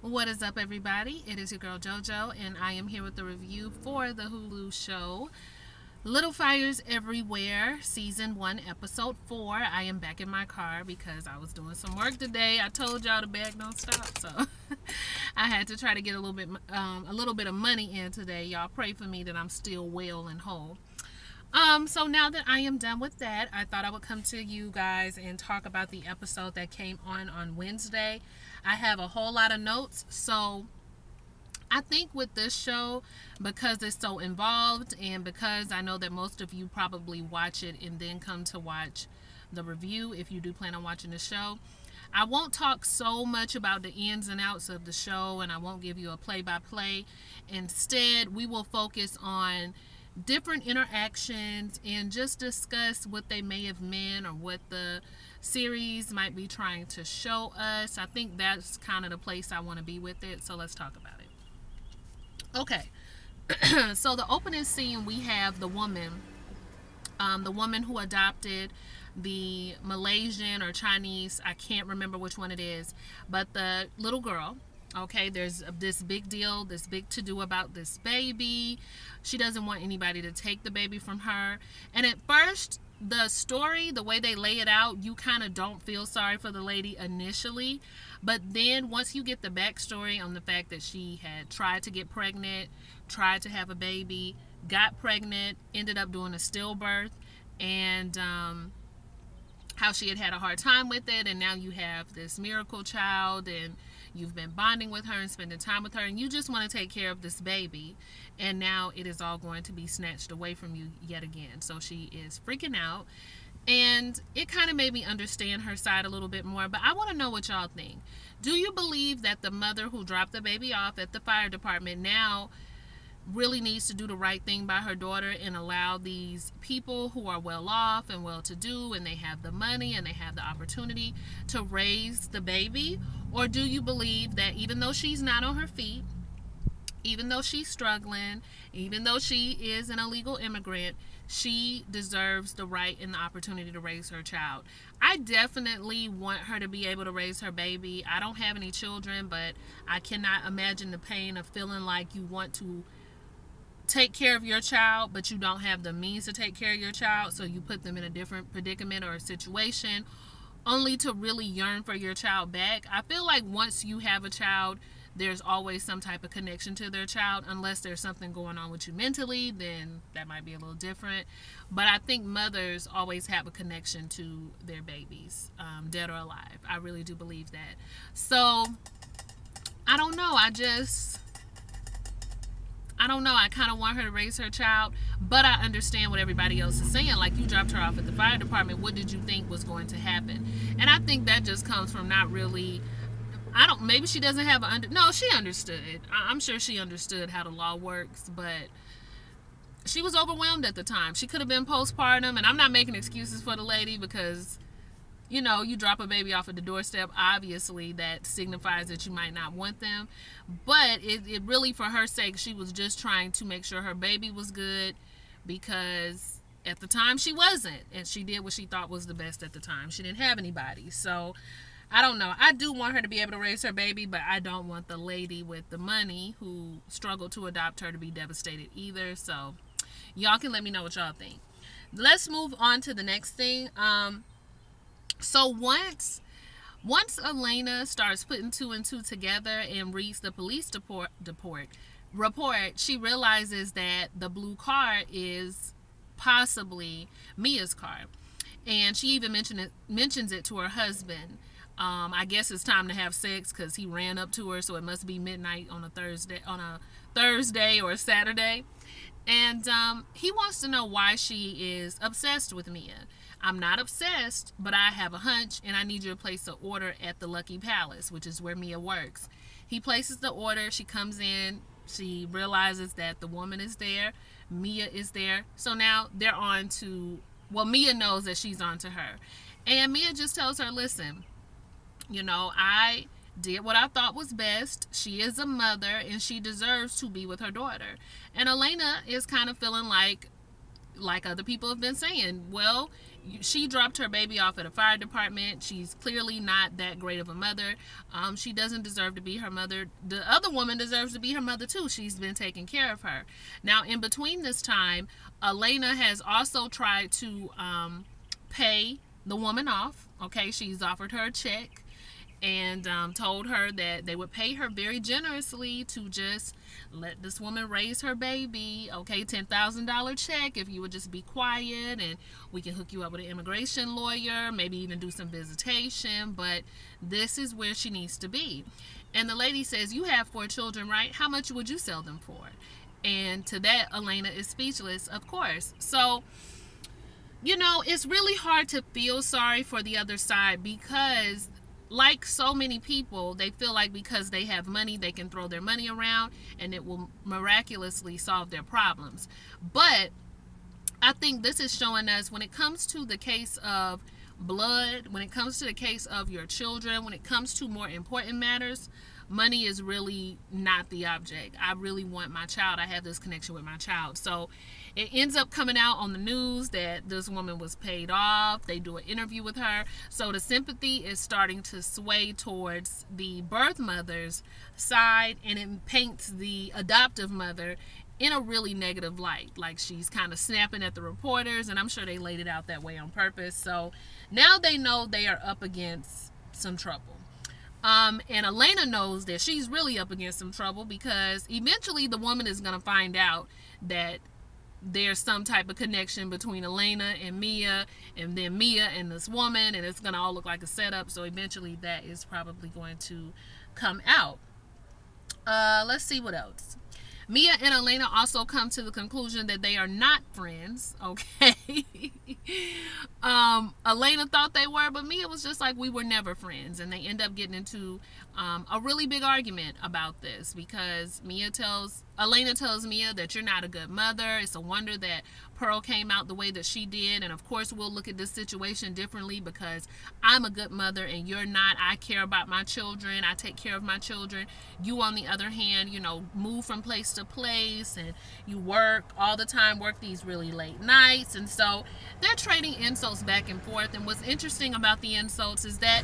What is up, everybody? It is your girl JoJo, and I am here with the review for the Hulu show Little Fires Everywhere, Season 1, Episode 4. I am back in my car because I was doing some work today. I told y'all the bag don't stop, so I had to try to get a little bit of money in today. Y'all pray for me that I'm still well and whole. So now that I am done with that, I thought I would come to you guys and talk about the episode that came on Wednesday. I have a whole lot of notes, so I think with this show, because it's so involved and because I know that most of you probably watch it and then come to watch the review if you do plan on watching the show, I won't talk so much about the ins and outs of the show, and I won't give you a play-by-play. Instead, we will focus on different interactions and just discuss what they may have meant or what the series might be trying to show us. I think that's kind of the place I want to be with it, so let's talk about it. Okay. So the opening scene, we have the woman who adopted the Malaysian or Chinese, I can't remember which one it is, but the little girl. Okay, there's this big deal, this big to do about this baby. She doesn't want anybody to take the baby from her. And at first, the story, the way they lay it out, you kind of don't feel sorry for the lady initially. But then once you get the backstory on the fact that she had tried to get pregnant, tried to have a baby, got pregnant, ended up doing a stillbirth, and how she had a hard time with it, and now you have this miracle child, and you've been bonding with her and spending time with her, and you just want to take care of this baby, and now it is all going to be snatched away from you yet again. So she is freaking out, and it kind of made me understand her side a little bit more. But I want to know what y'all think. Do you believe that the mother who dropped the baby off at the fire department now really needs to do the right thing by her daughter and allow these people who are well off and well to do and they have the money and they have the opportunity to raise the baby? Or do you believe that even though she's not on her feet, even though she's struggling, even though she is an illegal immigrant, she deserves the right and the opportunity to raise her child? I definitely want her to be able to raise her baby. I don't have any children, but I cannot imagine the pain of feeling like you want to take care of your child, but you don't have the means to take care of your child, so you put them in a different predicament or a situation only to really yearn for your child back. I feel like once you have a child, there's always some type of connection to their child, unless there's something going on with you mentally, then that might be a little different. But I think mothers always have a connection to their babies, dead or alive. I really do believe that. So I don't know. I don't know. I kind of want her to raise her child, but I understand what everybody else is saying. Like, you dropped her off at the fire department. What did you think was going to happen? And I think that just comes from not really, maybe she doesn't have no, she understood. I'm sure she understood how the law works, but she was overwhelmed at the time. She could have been postpartum, and I'm not making excuses for the lady because, you know, you drop a baby off at the doorstep, obviously that signifies that you might not want them. But it really, for her sake, she was just trying to make sure her baby was good, because at the time she wasn't, and she did what she thought was the best at the time. She didn't have anybody. So I don't know. I do want her to be able to raise her baby, but I don't want the lady with the money who struggled to adopt her to be devastated either. So y'all can let me know what y'all think. Let's move on to the next thing. So once Elena starts putting two and two together and reads the police report, she realizes that the blue car is possibly Mia's car, and she even mentions it to her husband. I guess it's time to have sex because he ran up to her, so it must be midnight on a Thursday or a Saturday. And he wants to know why she is obsessed with Mia. I'm not obsessed, but I have a hunch, and I need you to place an order at the Lucky Palace, which is where Mia works. He places the order. She comes in. She realizes that the woman is there. Mia is there. So now they're on to, well, Mia knows that she's on to her. And Mia just tells her, listen, you know, I did what I thought was best. She is a mother, and she deserves to be with her daughter. And Elena is kind of feeling like other people have been saying, well, She dropped her baby off at a fire department. She's clearly not that great of a mother. She doesn't deserve to be her mother. The other woman deserves to be her mother too. She's been taking care of her. Now, in between this time, Elena has also tried to pay the woman off. Okay, she's offered her a check and told her that they would pay her very generously to just let this woman raise her baby. Okay, $10,000 check if you would just be quiet, and we can hook you up with an immigration lawyer, maybe even do some visitation, but this is where she needs to be. And the lady says, you have 4 children, right? How much would you sell them for? And to that, Elena is speechless, of course. So, you know, it's really hard to feel sorry for the other side, because like so many people, they feel like because they have money, they can throw their money around and it will miraculously solve their problems. But I think this is showing us, when it comes to the case of blood, when it comes to the case of your children, when it comes to more important matters, money is really not the object. I really want my child. I have this connection with my child. So it ends up coming out on the news that this woman was paid off. They do an interview with her. So the sympathy is starting to sway towards the birth mother's side, and it paints the adoptive mother in a really negative light. Like, she's kind of snapping at the reporters, and I'm sure they laid it out that way on purpose. So now they know they are up against some trouble. And Elena knows that she's really up against some trouble, because eventually the woman is going to find out that there's some type of connection between Elena and Mia, and then Mia and this woman, and it's going to all look like a setup. So eventually that is probably going to come out. Let's see what else. Mia and Elena also come to the conclusion that they are not friends, okay? Elena thought they were, but Mia was just like, we were never friends. And they end up getting into a really big argument about this, because Elena tells Mia that you're not a good mother. It's a wonder that Pearl came out the way that she did. And of course, we'll look at this situation differently because I'm a good mother and you're not. I care about my children. I take care of my children. You, on the other hand, you know, move from place to place and you work all the time, work these really late nights. And so they're trading insults back and forth. And what's interesting about the insults is that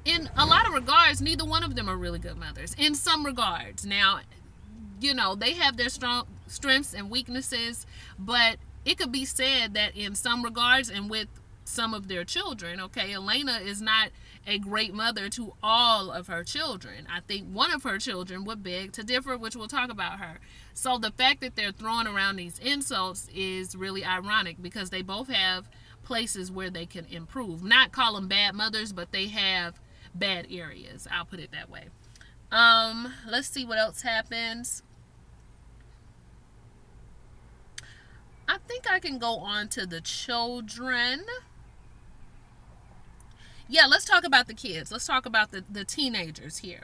in a lot of regards, neither one of them are really good mothers. In some regards. Now, you know, they have their strengths and weaknesses, but it could be said that in some regards and with some of their children, okay, Elena is not a great mother to all of her children. I think one of her children would beg to differ, which we'll talk about her. So the fact that they're throwing around these insults is really ironic, because they both have places where they can improve. Not call them bad mothers, but they have bad areas. I'll put it that way. Let's see what else happens. I think I can go on to the children. Yeah, let's talk about the kids. Let's talk about the teenagers here.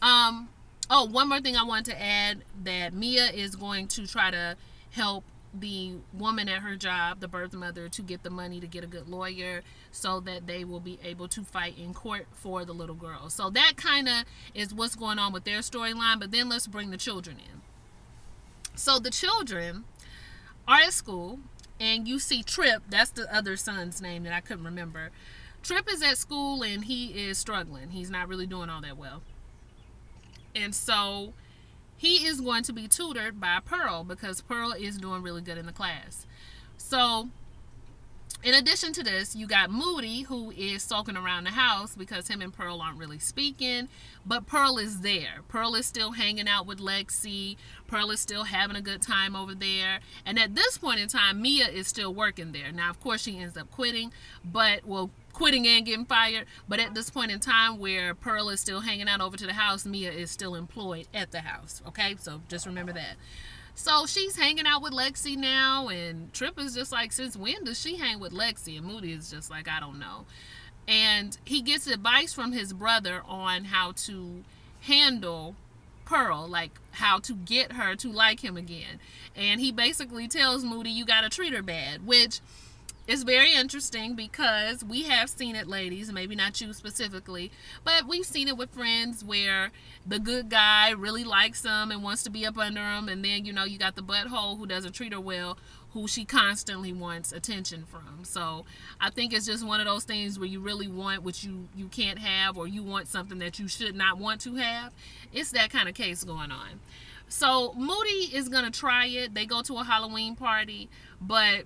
Oh, one more thing I want to add, that Mia is going to try to help the woman at her job, the birth mother, to get the money to get a good lawyer so that they will be able to fight in court for the little girl. So that kind of is what's going on with their storyline. But then let's bring the children in. So the children are at school, and you see Trip, that's the other son's name that I couldn't remember. Trip is at school and he is struggling. He's not really doing all that well. And so he is going to be tutored by Pearl, because Pearl is doing really good in the class. So in addition to this, you got Moody, who is sulking around the house because him and Pearl aren't really speaking, but Pearl is there. Pearl is still hanging out with Lexi. Pearl is still having a good time over there. And at this point in time, Mia is still working there. Now, of course, she ends up quitting, quitting and getting fired. But at this point in time where Pearl is still hanging out over to the house, Mia is still employed at the house. Okay, so just remember that. So she's hanging out with Lexi now, and Trip is just like, since when does she hang with Lexi? And Moody is just like, I don't know. And he gets advice from his brother on how to handle Pearl, like how to get her to like him again. And he basically tells Moody, you gotta treat her bad, which is very interesting, because we have seen it, ladies, maybe not you specifically, but we've seen it with friends where the good guy really likes them and wants to be up under them, and then, you know, you got the butthole who doesn't treat her well, who she constantly wants attention from. So I think it's just one of those things where you really want what you can't have, or you want something that you should not want to have. It's that kind of case going on. So Moody is going to try it. They go to a Halloween party, but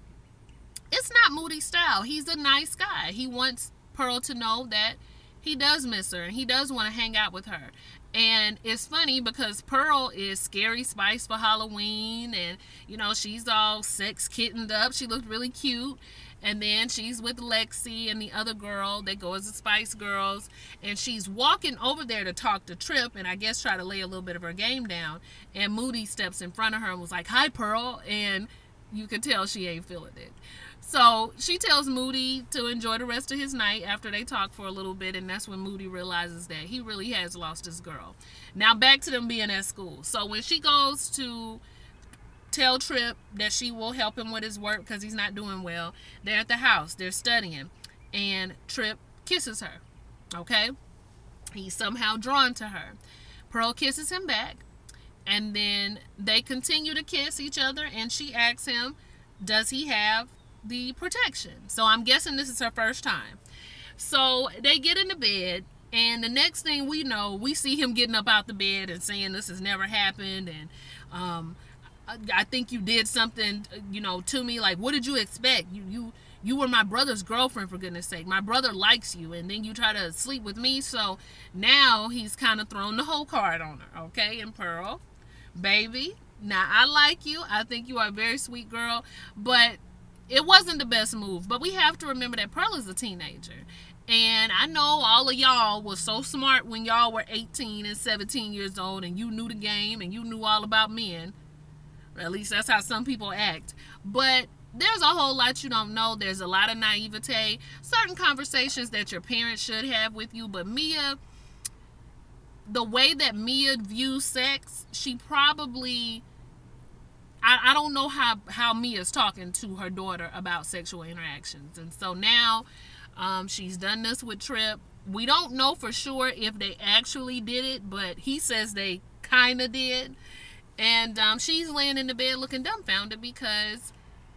it's not Moody's style. He's a nice guy. He wants Pearl to know that he does miss her and he does want to hang out with her. And it's funny because Pearl is Scary Spice for Halloween, and you know, she's all sex kittened up. She looked really cute. And then she's with Lexi and the other girl. They go as the Spice Girls, and she's walking over there to talk to Trip, and I guess try to lay a little bit of her game down. And Moody steps in front of her and was like, "Hi, Pearl," and you can tell she ain't feeling it. So she tells Moody to enjoy the rest of his night after they talk for a little bit, and that's when Moody realizes that he really has lost his girl. Now back to them being at school. So when she goes to tell Trip that she will help him with his work because he's not doing well, they're at the house, they're studying, and Trip kisses her. Okay? He's somehow drawn to her. Pearl kisses him back, and then they continue to kiss each other, and she asks him, does he have the protection? So I'm guessing this is her first time. So they get into bed, and the next thing we know, we see him getting up out the bed and saying this has never happened, and I think you did something, you know, to me. Like, what did you expect? You were my brother's girlfriend, for goodness sake. My brother likes you, and then you try to sleep with me. So now he's kind of thrown the whole card on her, okay? And Pearl, baby, now I like you. I think you are a very sweet girl, but it wasn't the best move. But we have to remember that Pearl is a teenager. And I know all of y'all was so smart when y'all were 18 and 17 years old, and you knew the game and you knew all about men. Or at least that's how some people act. But there's a whole lot you don't know. There's a lot of naivete. Certain conversations that your parents should have with you. But Mia, the way that Mia views sex, she probably... I don't know how Mia's talking to her daughter about sexual interactions. And so now she's done this with Trip. We don't know for sure if they actually did it, but he says they kind of did. And she's laying in the bed looking dumbfounded because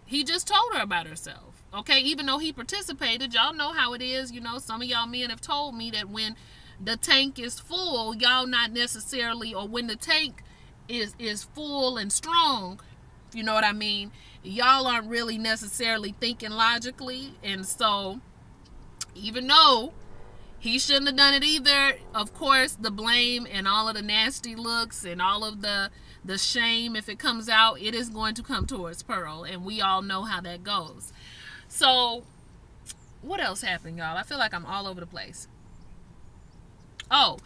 he just told her about herself. Okay, even though he participated, y'all know how it is. You know, some of y'all men have told me that when the tank is full, y'all not necessarily, or when the tank is full and strong, you know what I mean, y'all aren't really necessarily thinking logically. And so even though he shouldn't have done it either, of course the blame and all of the nasty looks and all of the shame, if it comes out, it is going to come towards Pearl, and we all know how that goes. So what else happened, y'all? I feel like I'm all over the place. Oh,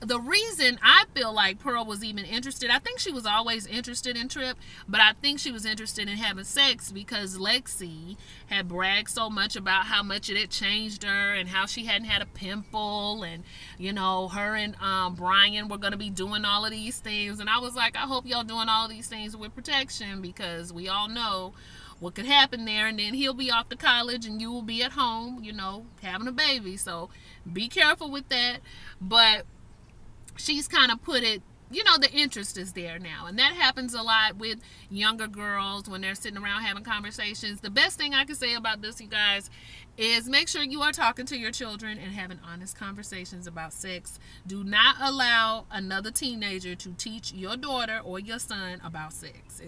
the reason I feel like Pearl was even interested, I think she was always interested in Trip, but I think she was interested in having sex because Lexi had bragged so much about how much it had changed her and how she hadn't had a pimple, and you know, her and Brian were going to be doing all of these things. And I was like, I hope y'all doing all these things with protection, because we all know what could happen there, and then he'll be off to college and you will be at home, you know, having a baby. So be careful with that. But she's kind of put it, you know, the interest is there now. And that happens a lot with younger girls when they're sitting around having conversations. The best thing I can say about this, you guys, is make sure you are talking to your children and having honest conversations about sex. Do not allow another teenager to teach your daughter or your son about sex.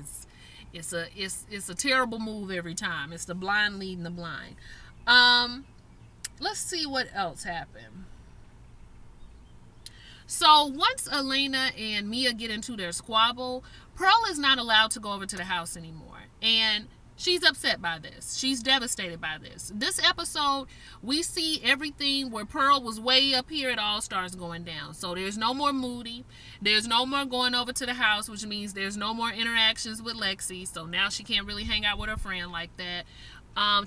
It's a terrible move every time. It's the blind leading the blind. Let's see what else happened. So once Elena and Mia get into their squabble, Pearl is not allowed to go over to the house anymore. And she's upset by this. She's devastated by this. This episode, we see everything where Pearl was way up here, it all starts going down. So there's no more Moody. There's no more going over to the house, which means there's no more interactions with Lexi. So now she can't really hang out with her friend like that.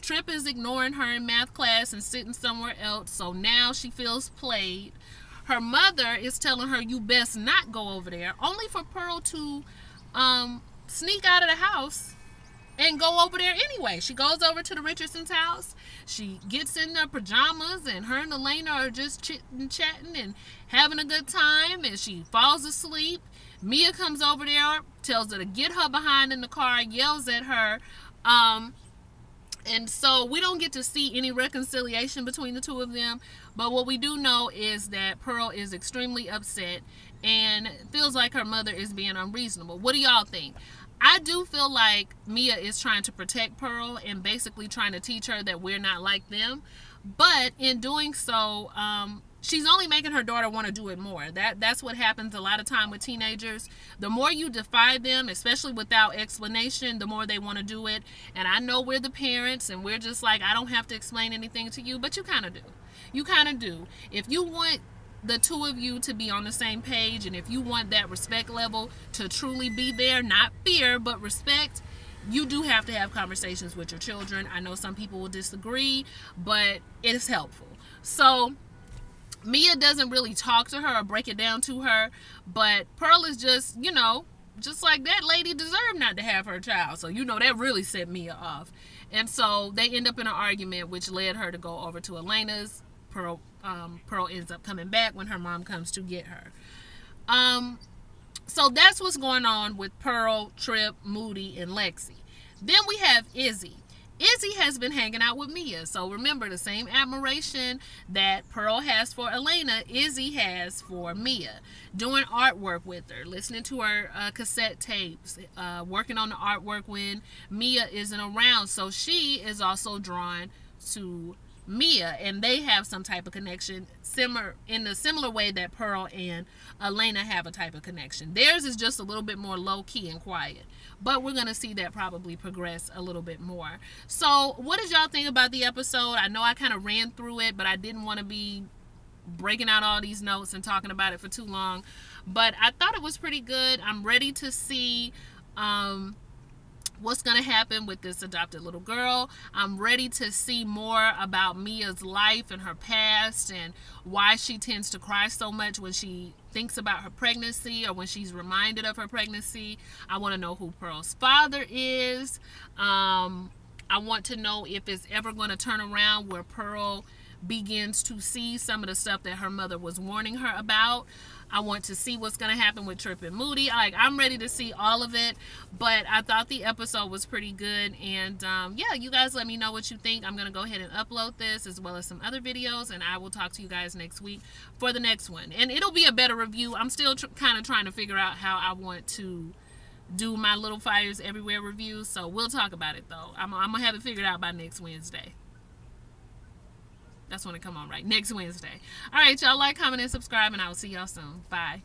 Trip is ignoring her in math class and sitting somewhere else. So now she feels played. Her mother is telling her you best not go over there, only for Pearl to sneak out of the house and go over there anyway. She goes over to the Richardson's house. She gets in their pajamas, and her and Elena are just chit-chatting and having a good time, and she falls asleep. Mia comes over there, tells her to get her behind in the car, yells at her And so we don't get to see any reconciliation between the two of them. But what we do know is that Pearl is extremely upset and feels like her mother is being unreasonable. What do y'all think? I do feel like Mia is trying to protect Pearl and basically trying to teach her that we're not like them. But in doing so, she's only making her daughter want to do it more. That's what happens a lot of time with teenagers. The more you defy them, especially without explanation, the more they want to do it. And I know we're the parents and we're just like, I don't have to explain anything to you, but you kind of do. You kind of do. If you want the two of you to be on the same page, and if you want that respect level to truly be there, not fear, but respect, you do have to have conversations with your children. I know some people will disagree, but it is helpful. So Mia doesn't really talk to her or break it down to her, but Pearl is just, you know, just like that lady deserved not to have her child. So, you know, that really set Mia off. And so they end up in an argument, which led her to go over to Elena's. Pearl ends up coming back when her mom comes to get her. So that's what's going on with Pearl, Trip, Moody, and Lexi. Then we have Izzy. Izzy has been hanging out with Mia. So remember, the same admiration that Pearl has for Elena, Izzy has for Mia. Doing artwork with her, listening to her cassette tapes, working on the artwork when Mia isn't around. So she is also drawn to Mia, and they have some type of connection in the similar way that Pearl and Elena have a type of connection. Theirs is just a little bit more low-key and quiet, but we're going to see that probably progress a little bit more. So what did y'all think about the episode? I know I kind of ran through it, but I didn't want to be breaking out all these notes and talking about it for too long, but I thought it was pretty good. I'm ready to see what's going to happen with this adopted little girl. I'm ready to see more about Mia's life and her past and why she tends to cry so much when she thinks about her pregnancy or when she's reminded of her pregnancy. I want to know who Pearl's father is. I want to know if it's ever going to turn around where Pearl begins to see some of the stuff that her mother was warning her about. I want to see what's going to happen with Trip and Moody. I'm ready to see all of it, but I thought the episode was pretty good. And yeah, you guys let me know what you think. I'm going to go ahead and upload this as well as some other videos, and I will talk to you guys next week for the next one. And it'll be a better review. I'm still kind of trying to figure out how I want to do my Little Fires Everywhere review, so we'll talk about it though. I'm going to have it figured out by next Wednesday. That's when it come on, right? Next Wednesday. All right, y'all, like, comment, and subscribe, and I will see y'all soon. Bye.